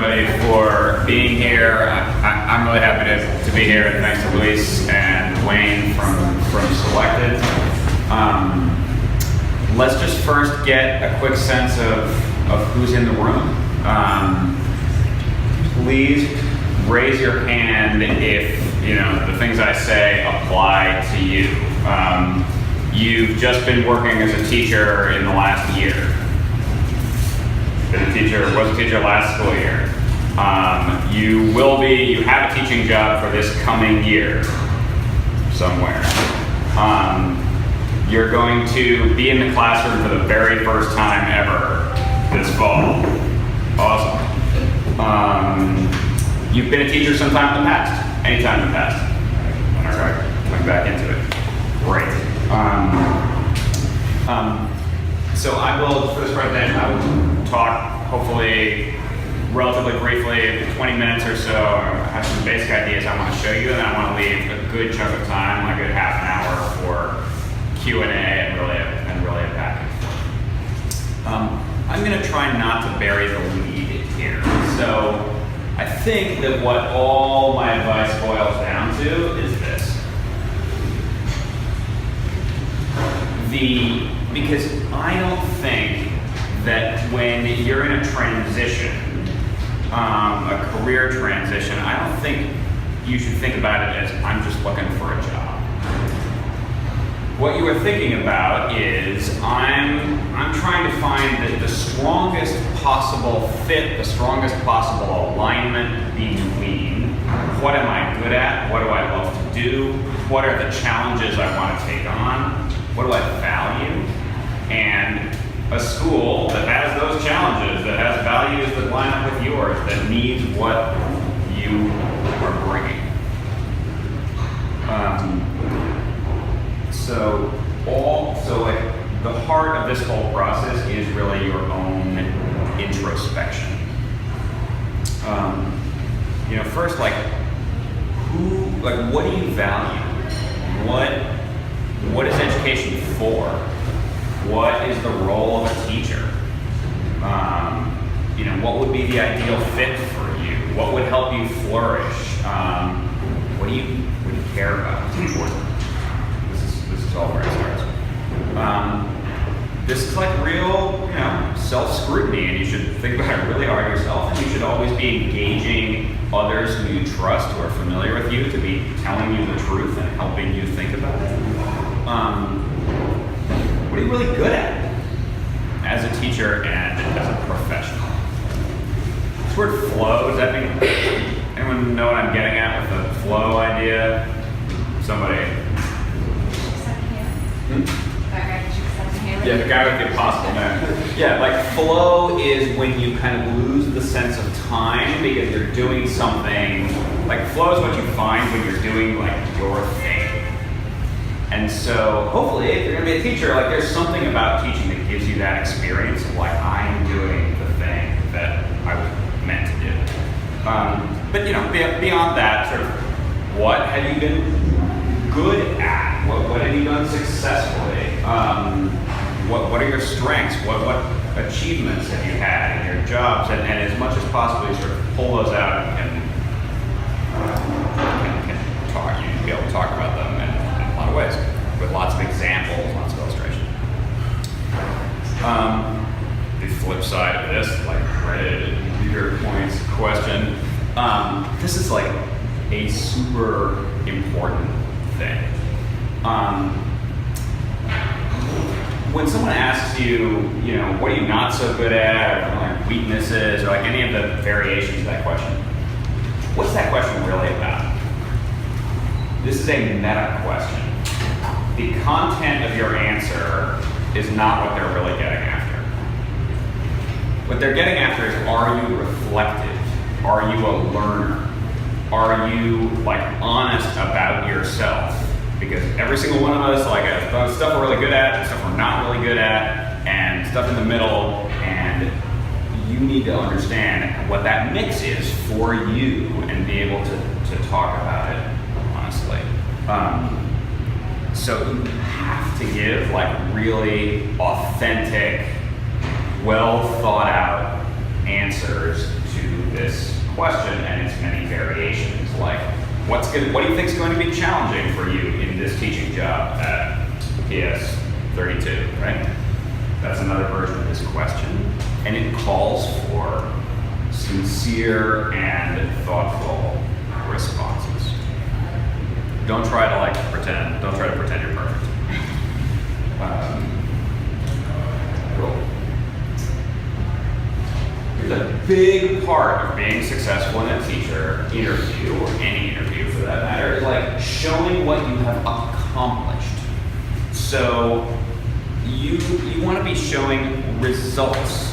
everybody for being here. I'm really happy to be here, and thanks to Luis and Wayne from Selected. Let's just first get a quick sense of who's in the room. Please raise your hand if the things I say apply to you. You've just been working as a teacher in the last year. Was a teacher last school year. You have a teaching job for this coming year somewhere. You're going to be in the classroom for the very first time ever this fall. Awesome. You've been a teacher sometime in the past, anytime in the past. All right, coming back into it. Great. So I will, for this presentation, I will talk hopefully relatively briefly, 20 minutes or so. I have some basic ideas I want to show you, and then I want to leave a good chunk of time, like a good half an hour for Q&A and really a back and forth. I'm going to try not to bury the lead here. So I think that what all my advice boils down to is this. Because I don't think that when you're in a transition, a career transition, I don't think you should think about it as I'm just looking for a job. What you are thinking about is I'm trying to find the strongest possible fit, the strongest possible alignment between what am I good at, what do I love to do, what are the challenges I want to take on, what do I value, and a school that has those challenges, that has values that line up with yours, that needs what you are bringing. So the heart of this whole process is really your own introspection. First, what do you value? What is education for? What is the role of a teacher? What would be the ideal fit for you? What would help you flourish? What do you care about? It's important. This is all where it starts. This is like real, self-scrutiny, and you should think about it really hard yourself, and you should always be engaging others who you trust, who are familiar with you, to be telling you the truth and helping you think about it. What are you really good at as a teacher and as a professional? This word flow, does that mean, anyone know what I'm getting at with the flow idea? Somebody? Yeah, the guy with the impossible man. Yeah, flow is when you kind of lose the sense of time because you're doing something, flow is what you find when you're doing your thing. And so hopefully if you're gonna be a teacher, there's something about teaching that gives you that experience of I am doing the thing that I was meant to do. But beyond that, sort of what have you been good at? What have you done successfully? What are your strengths? What achievements have you had in your jobs? And as much as possible, you sort of pull those out and can talk. You can be able to talk about them in a lot of ways, with lots of examples, lots of illustration. The flip side of this, credit, reader points, question. This is a super important thing. When someone asks you, what are you not so good at, or weaknesses, or any of the variations of that question, what's that question really about? This is a meta question. The content of your answer is not what they're really getting after. What they're getting after is, are you reflective? Are you a learner? Are you honest about yourself? Because every single one of us has stuff we're really good at, stuff we're not really good at, and stuff in the middle, and you need to understand what that mix is for you and be able to talk about it honestly. So you have to give really authentic, well thought out answers to this question and its many variations. Like, what do you think is going to be challenging for you in this teaching job at PS 32, right? That's another version of this question. And it calls for sincere and thoughtful responses. Don't try to pretend. Don't try to pretend you're perfect. Cool. Here's a big part of being successful in a teacher interview, or any interview for that matter, is like showing what you have accomplished. So you want to be showing results.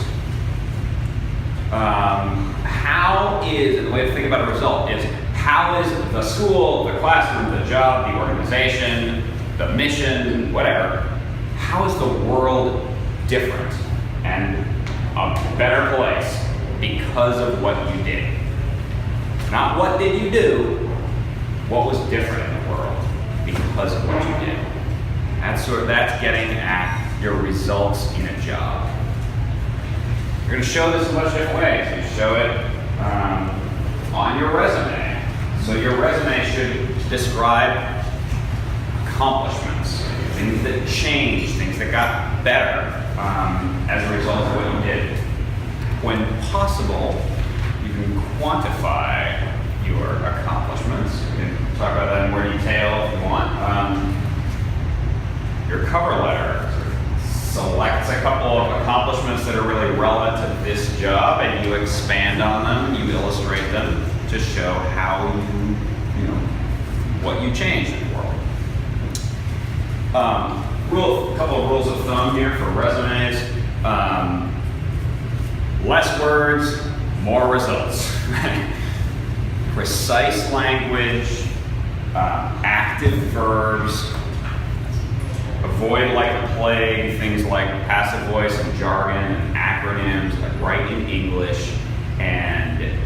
And the way to think about a result is, how is the school, the classroom, the job, the organization, the mission, whatever, how is the world different and a better place because of what you did? Not what did you do, what was different in the world because of what you did. That's getting at your results in a job. You're going to show this in a bunch of different ways. You show it on your resume. So your resume should describe accomplishments, things that changed, things that got better as a result of what you did. When possible, you can quantify your accomplishments. You can talk about that in more detail if you want. Your cover letter selects a couple of accomplishments that are really relevant to this job, and you expand on them, you illustrate them to show how what you changed in the world. A couple of rules of thumb here for resumes. Less words, more results. Precise language, active verbs. Avoid like a plague things like passive voice and jargon and acronyms, like write in English, and in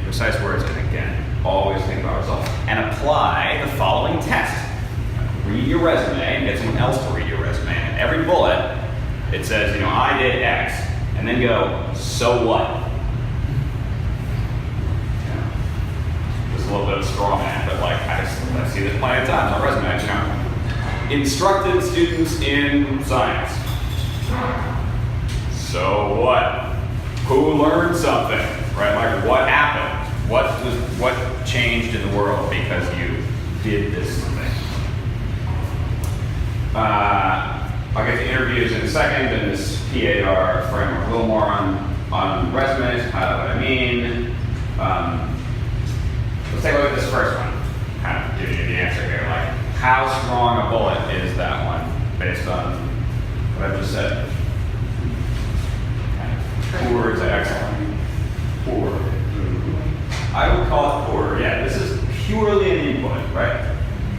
precise words. And again, always think about results. And apply the following test. Read your resume and get someone else to read your resume. And every bullet, it says, I did X, and then go, so what? Just a little bit of straw man, but I see this plenty of times on resumes, Instructed students in science. So what? Who learned something, right? Like, what happened? What changed in the world because you did this thing? I'll get to interviews in a second, and this PAR framework a little more on resumes, what I mean. Let's take a look at this first one. Kind of giving you the answer here, like, how strong a bullet is that one based on what I just said? Poor to excellent. Poor. I would call it poor. Yeah, this is purely an input, right?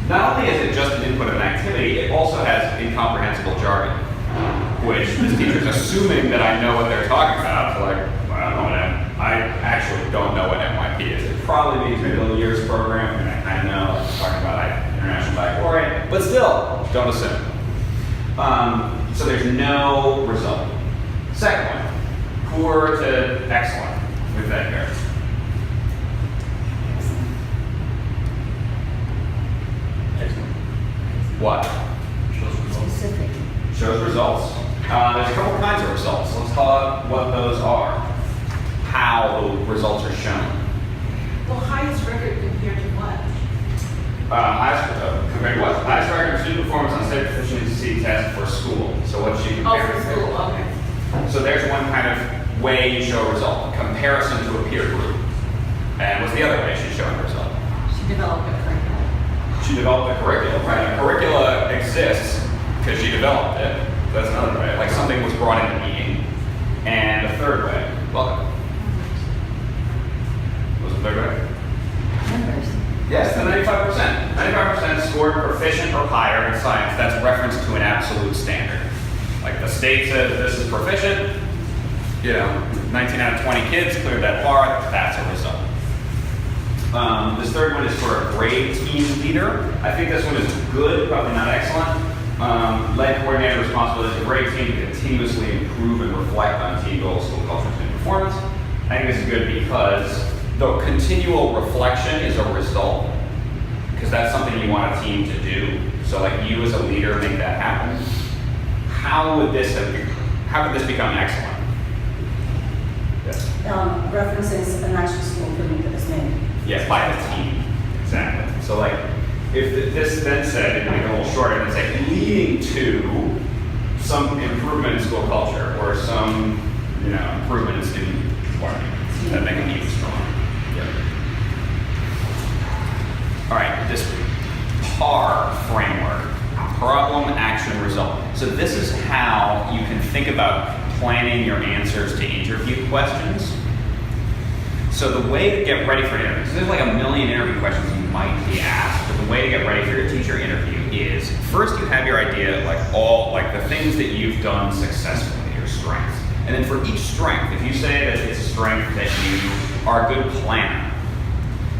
Not only is it just an input of an activity, it also has incomprehensible jargon, which this teacher's assuming that I know what they're talking about. So I actually don't know what MYP is. It probably means maybe a little years program, and I kind of know I'm talking about International Baccalaureate, but still, don't assume. So there's no result. Second one, poor to excellent. With that here. Excellent. What? Specific. Shows results. There's a couple kinds of results. Let's call out what those are. How the results are shown. Well, highest record compared to what? Compared to what? Highest record of student performance on state proficiency test for school. So what she compares for school, okay. So there's one kind of way you show a result. Comparison to a peer group. And what's the other way she's showing a result? She developed a curriculum. She developed a curriculum, right? A curricula exists because she developed it. That's another way. Like something was brought into being. And a third way. Welcome. What was the third way? Numbers. Yes, the 95%. 95% scored proficient or higher in science. That's reference to an absolute standard. Like the state says this is proficient, 19 out of 20 kids cleared that bar, that's a result. This third one is for a grade team leader. I think this one is good, probably not excellent. Lead coordinator responsibility of the grade team to continuously improve and reflect on team goals, school culture, and student performance. I think this is good because the continual reflection is a result, because that's something you want a team to do. So like you as a leader make that happen. How could this become excellent? Yes. References an actual school improvement that was made. Yes, by the team. Exactly. So like, if this then said, and make it a little shorter, and say leading to some improvement in school culture or some, improvement in student learning, that make it even stronger. Yep. All right, this PAR framework, problem, action, result. So this is how you can think about planning your answers to interview questions. So the way to get ready for an interview, so there's like a million interview questions you might be asked, but the way to get ready for your teacher interview is first you have your idea, like the things that you've done successfully, your strengths. And then for each strength, if you say that it's a strength that you are a good planner,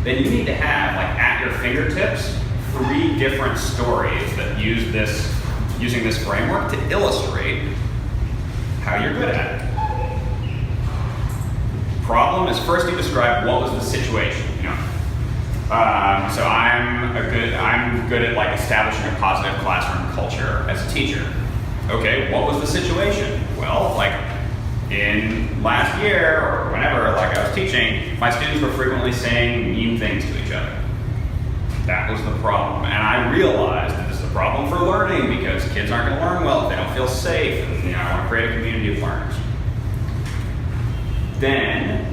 then you need to have, at your fingertips, 3 different stories that using this framework to illustrate how you're good at it. Problem is first you describe what was the situation. So I'm good at establishing a positive classroom culture as a teacher. Okay, what was the situation? Well, in last year or whenever, I was teaching, my students were frequently saying mean things to each other. That was the problem, and I realized that this is a problem for learning because kids aren't going to learn well if they don't feel safe. And I want to create a community of learners. Then,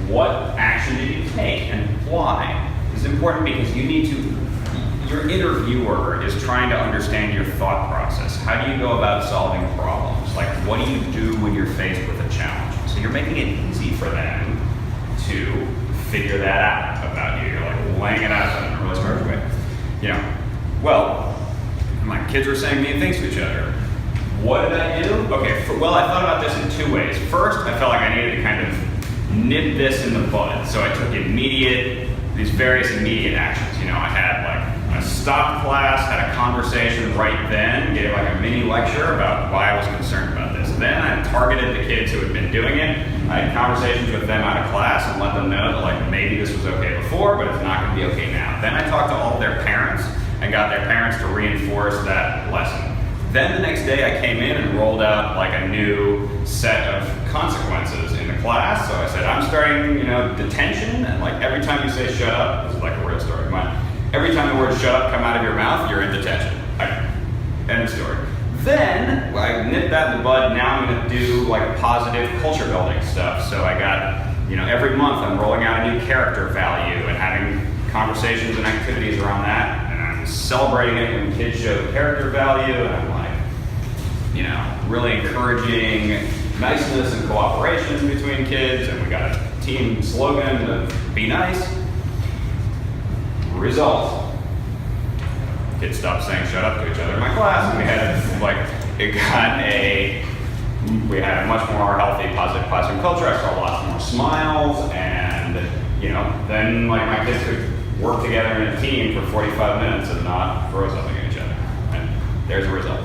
what action did you take and why? This is important because your interviewer is trying to understand your thought process. How do you go about solving problems? What do you do when you're faced with a challenge? So you're making it easy for them to figure that out about you. You're laying it out in a really smart way. My kids were saying mean things to each other. What did I do? Okay, I thought about this in 2 ways. First, I felt like I needed to kind of nip this in the bud. So I took these various immediate actions. I had I stopped class, had a conversation right then, gave a mini lecture about why I was concerned about this. Then I targeted the kids who had been doing it. I had conversations with them out of class and let them know that maybe this was okay before, but it's not going to be okay now. Then I talked to all of their parents and got their parents to reinforce that lesson. Then the next day I came in and rolled out a new set of consequences in the class. So I said, I'm starting, detention, and every time you say shut up, this is a real story of mine. Every time the word shut up come out of your mouth, you're in detention. End of story. Then I nipped that in the bud. Now I'm going to do positive culture building stuff. So I got, every month I'm rolling out a new character value and having conversations and activities around that. And I'm celebrating it when kids show the character value. And I'm really encouraging niceness and cooperation between kids. And we got a team slogan of be nice. Result. Kids stopped saying shut up to each other in my class, and we had a much more healthy, positive classroom culture. I saw lots more smiles, and then my kids could work together in a team for 45 minutes and not throw something at each other. And there's a result.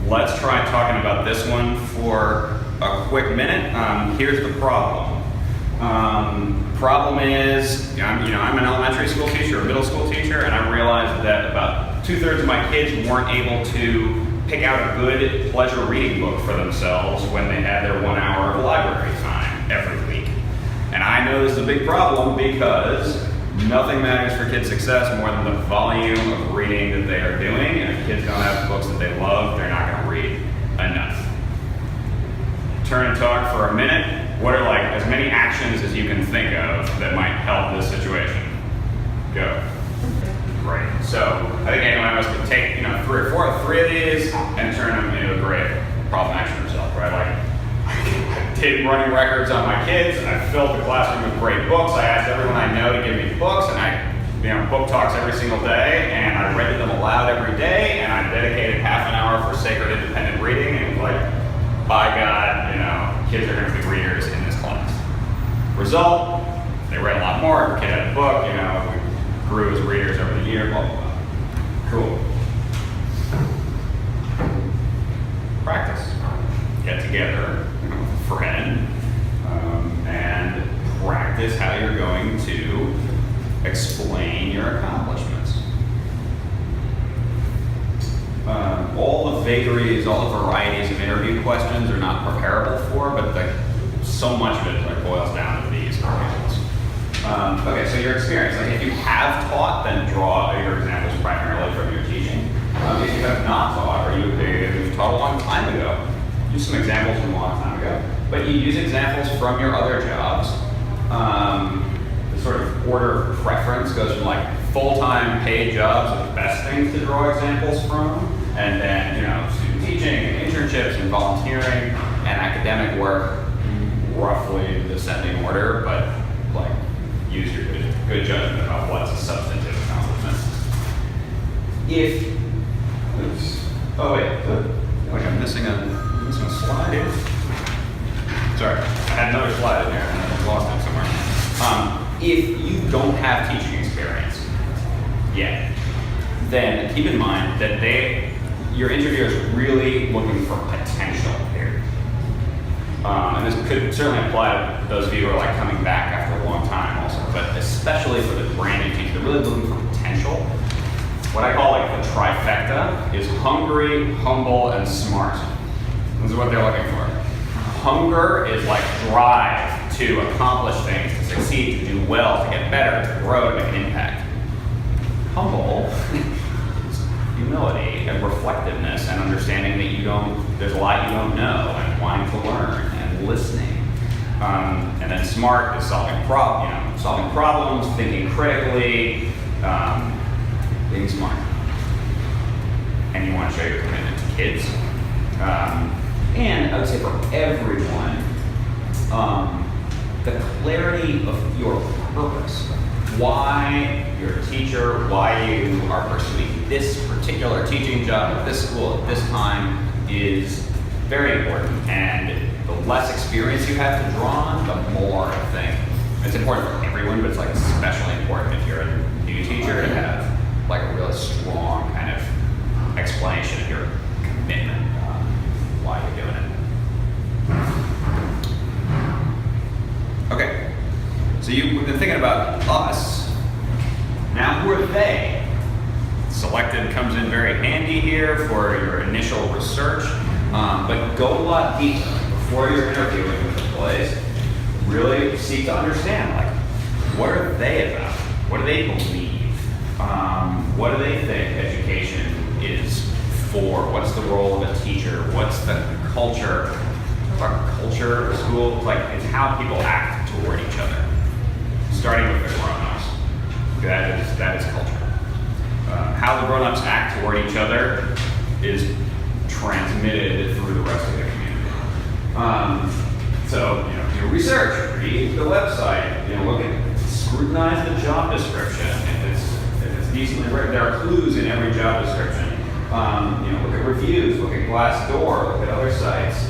Let's try talking about this one for a quick minute. Here's the problem. Problem is, I'm an elementary school teacher, a middle school teacher, and I realized that about 2/3 of my kids weren't able to pick out a good pleasure reading book for themselves when they had their 1 hour of library time every week. And I know this is a big problem because nothing matters for kids' success more than the volume of reading that they are doing, and if kids don't have books that they love, they're not going to read enough. Turn and talk for a minute. What are as many actions as you can think of that might help this situation? Go. Great. So I think anyone of us could take 3 of these and turn them into a great problem action result, right? I did running records on my kids. I filled the classroom with great books. I asked everyone I know to give me books, and I book talks every single day, and I read them aloud every day, and I dedicated half an hour for sacred independent reading, and by God, kids are going to be readers in this class. Result, they read a lot more. Every kid had a book, we grew as readers over the year, blah, blah, blah. Cool. Practice. Get together, friend and practice how you're going to explain your accomplishments. All the vagaries, all the varieties of interview questions are not preparable for, but so much of it boils down to these examples. Okay, so your experience. Like if you have taught, then draw your examples primarily from your teaching. If you have not taught, or you've taught a long time ago, use some examples from a long time ago. But you use examples from your other jobs. The sort of order of preference goes from like full-time paid jobs are the best things to draw examples from, and then student teaching and internships and volunteering and academic work, roughly the descending order, but like use your good judgment about what's a substantive accomplishment. I'm missing a slide here. Sorry, I had another slide in here and I lost it somewhere. If you don't have teaching experience yet, then keep in mind that your interviewer is really looking for potential here. And this could certainly apply to those of you who are like coming back after a long time also, but especially for the brand new teacher, they're really looking for potential. What I call like the trifecta is hungry, humble, and smart. This is what they're looking for. Hunger is like drive to accomplish things, to succeed, to do well, to get better, to grow, to make an impact. Humble is humility and reflectiveness and understanding that there's a lot you don't know and wanting to learn and listening. And then smart is solving problems, thinking critically, being smart. And you want to show your commitment to kids. And I would say for everyone, the clarity of your purpose, why you're a teacher, why you are pursuing this particular teaching job at this school at this time is very important. And the less experience you have to draw on, the more I think. It's important for everyone, but it's like especially important if you're a new teacher to have like a really strong kind of explanation of your commitment, why you're doing it. Okay, so you've been thinking about us. Now who are they? Selected comes in very handy here for your initial research, but go a lot deeper before you're interviewing with the place. Really seek to understand, like, what are they about? What do they believe? What do they think education is for? What's the role of a teacher? What's the culture? Our culture of school, like, it's how people act toward each other. Starting with the grown-ups. That is culture. How the grown-ups act toward each other is transmitted through the rest of the community. So, do research, read the website, scrutinize the job description. If it's decently written, there are clues in every job description. Look at reviews, look at Glassdoor, look at other sites.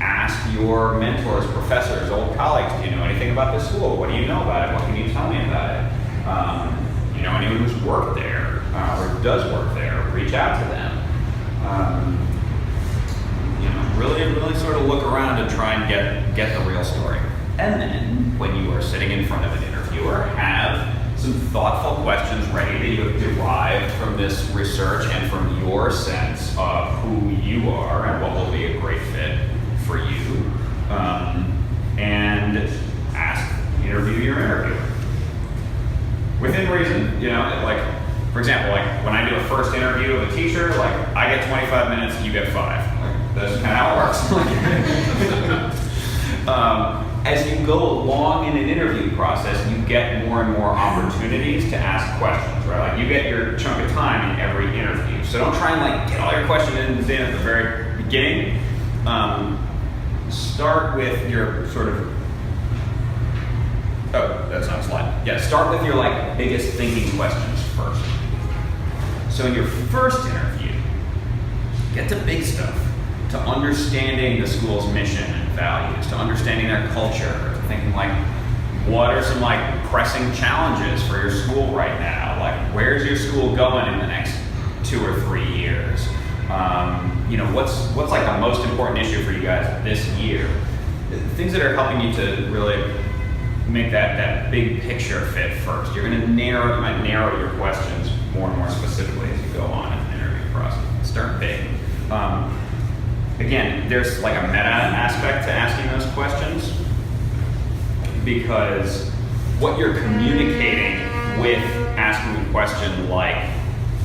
Ask your mentors, professors, old colleagues, do you know anything about this school? What do you know about it? What can you tell me about it? Anyone who's worked there or does work there, reach out to them. Really sort of look around and try and get the real story. And then, when you are sitting in front of an interviewer, have some thoughtful questions ready that you have derived from this research and from your sense of who you are and what will be a great fit for you. And interview your interviewer. Within reason, for example, when I do a first interview of a teacher, I get 25 minutes, you get 5. That's kind of how it works. As you go along in an interview process, you get more and more opportunities to ask questions, right? You get your chunk of time in every interview. So don't try and get all your questions in at the very beginning. Start with your sort of, that's not a slide. Yeah, start with your biggest thinking questions first. So in your first interview, get to big stuff. To understanding the school's mission and values, to understanding their culture, to thinking what are some pressing challenges for your school right now? Where's your school going in the next 2 or 3 years? What's the most important issue for you guys this year? things that are helping you to really make that big picture fit first. You're going to you might narrow your questions more and more specifically as you go on in the interview process. Start big. Again, there's like a meta aspect to asking those questions, because what you're communicating with asking a question like,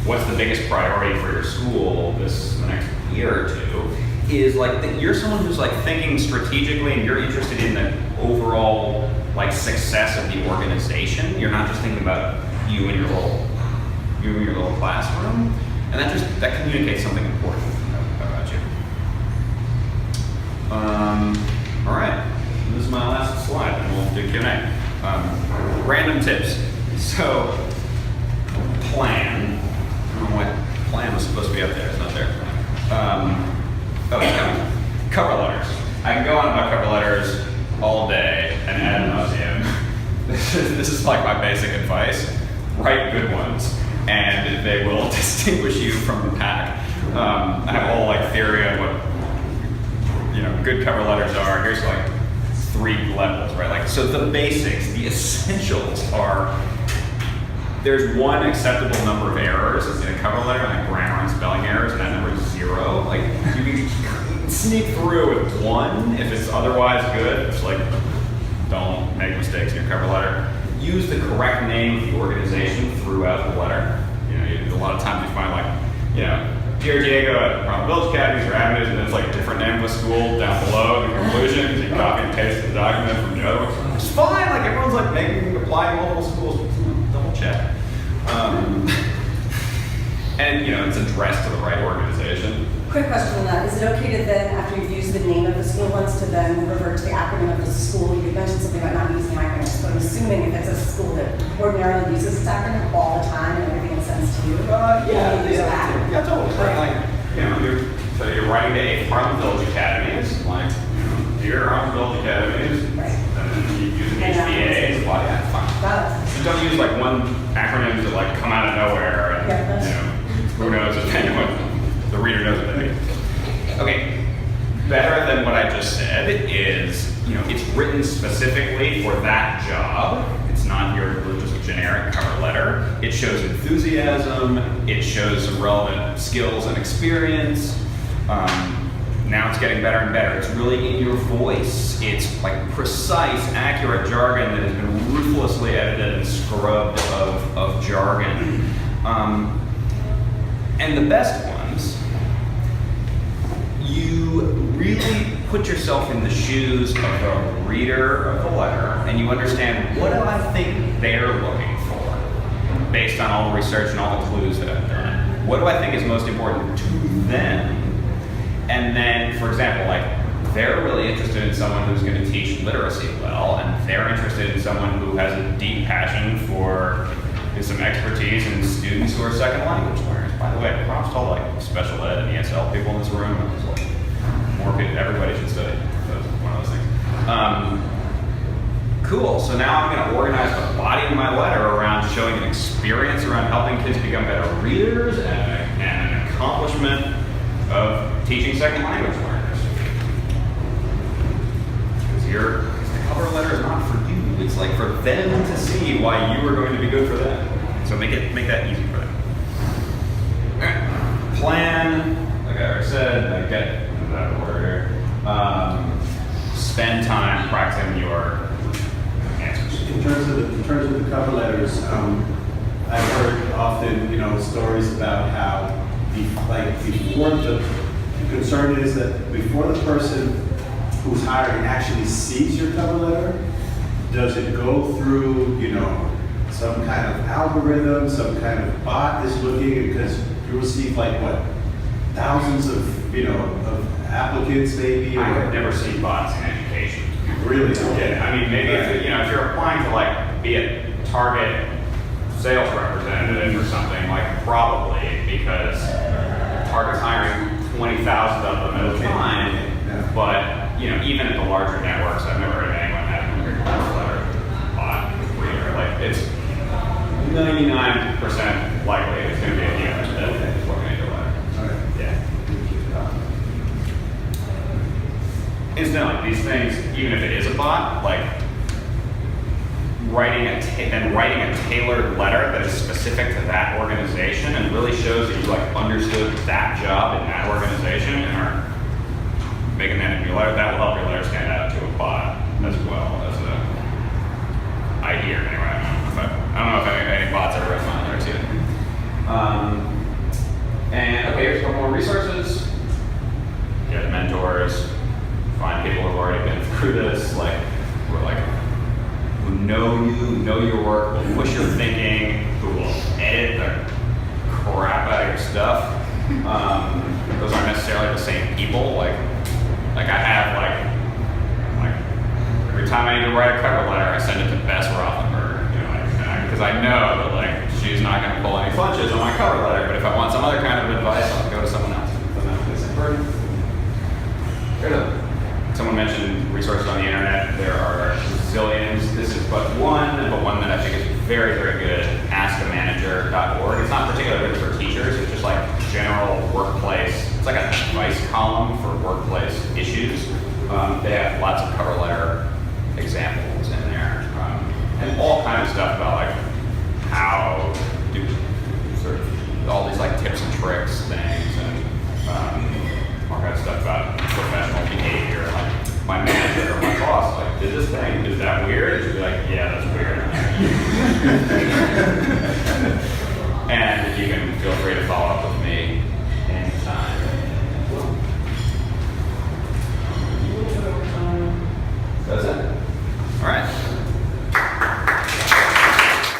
what's the biggest priority for your school the next year or two, is like that you're someone who's like thinking strategically and you're interested in the overall like success of the organization. You're not just thinking about you and your little classroom, and that communicates something important about you. All right, this is my last slide, and we'll do Q&A. Random tips. So, plan. I don't know what plan was supposed to be up there. It's not there. Oh, it's coming. Cover letters. I can go on about cover letters all day and ad nauseum. This is like my basic advice. Write good ones, and they will distinguish you from the pack. I have a whole like theory on what good cover letters are. Here's like 3 levels, right? Like, so the basics, the essentials are, there's one acceptable number of errors in a cover letter, like grammar and spelling errors, and that number is 0. Like, you can sneak through with 1 if it's otherwise good. It's like, don't make mistakes in your cover letter. Use the correct name of the organization throughout the letter. A lot of times you find like, Dear Diego at Ronald Village Academies or Avenues, and then it's like a different name of a school down below in the conclusion. You copy and paste the document from the other one. It's fine. Like everyone's like making apply to multiple schools. Double check. And it's addressed to the right organization. Quick question on that. Is it okay to then, after you've used the name of the school once, to then revert to the acronym of the school? You mentioned something about not using acronyms, but I'm assuming if it's a school that ordinarily uses its acronym all the time and everything makes sense to you, Yeah, totally. Right. You're writing to a Harlem Village Academies, like, dear Harlem Village Academies, right. And then you use HBAs, well, yeah, it's fine. Just don't use like one acronym to like come out of nowhere and, who knows if anyone. The reader knows what they mean. Okay, better than what I just said is, it's written specifically for that job. It's not your just generic cover letter. It shows enthusiasm. It shows some relevant skills and experience. Now it's getting better and better. It's really in your voice. It's like precise, accurate jargon that has been ruthlessly edited and scrubbed of jargon. And the best ones, you really put yourself in the shoes of the reader of the letter, and you understand, what do I think they're looking for based on all the research and all the clues that I've done? What do I think is most important to them? And then, for example, like, they're really interested in someone who's going to teach literacy well, and they're interested in someone who has a deep passion for some expertise in students who are second language learners. By the way, props to all like special ed and ESL people in this room. It's like more people, everybody should study. That's one of those things. Cool. So now I'm going to organize the body of my letter around showing an experience around helping kids become better readers and an accomplishment of teaching second language learners. Because the cover letter is not for you. It's like for them to see why you are going to be good for them. So make that easy for them. All right. Plan, like I already said, get that order. Spend time practicing your answers. In terms of the cover letters, I've heard often, stories about how before the concern is that before the person who's hiring actually sees your cover letter, does it go through, some kind of algorithm, some kind of bot is looking, because you receive thousands of, of applicants maybe? I have never seen bots in education. Really? Yeah, I mean, maybe if you're applying to be a Target sales representative or something, probably, because Target's hiring 20,000 of them at a time. Yeah. But even at the larger networks, I've never heard of anyone having a cover letter bot reader. It's 99% likely it's going to be a human that is looking at your letter. Okay. Yeah. Incidentally, these things, even if it is a bot, like writing a tailored letter that is specific to that organization and really shows that you like understood that job in that organization and are making that in your letter. That will help your letter stand out to a bot as well as a idea anyway. I don't know if any bots ever read my letters yet. And okay, here's a couple more resources. Get mentors, find people who've already been through this, like who know you, know your work, will push your thinking, who will edit the crap out of your stuff. Those aren't necessarily the same people. Like I have like every time I need to write a cover letter, I send it to Bess Rothenberg, because I know that like she's not going to pull any punches on my cover letter. But if I want some other kind of advice, I'll go to someone else. Someone mentioned resources on the internet. There are zillions. This is but one that I think is very, very good. AskAManager.org. It's not particularly good for teachers. It's just like general workplace. It's like an advice column for workplace issues. They have lots of cover letter examples in there, and all kinds of stuff about like how do sort of all these like tips and tricks things, and all kinds of stuff about professional behavior. Like my manager or my boss like did this thing. Is that weird? And she'd be like, yeah, that's weird. And you can feel free to follow up with me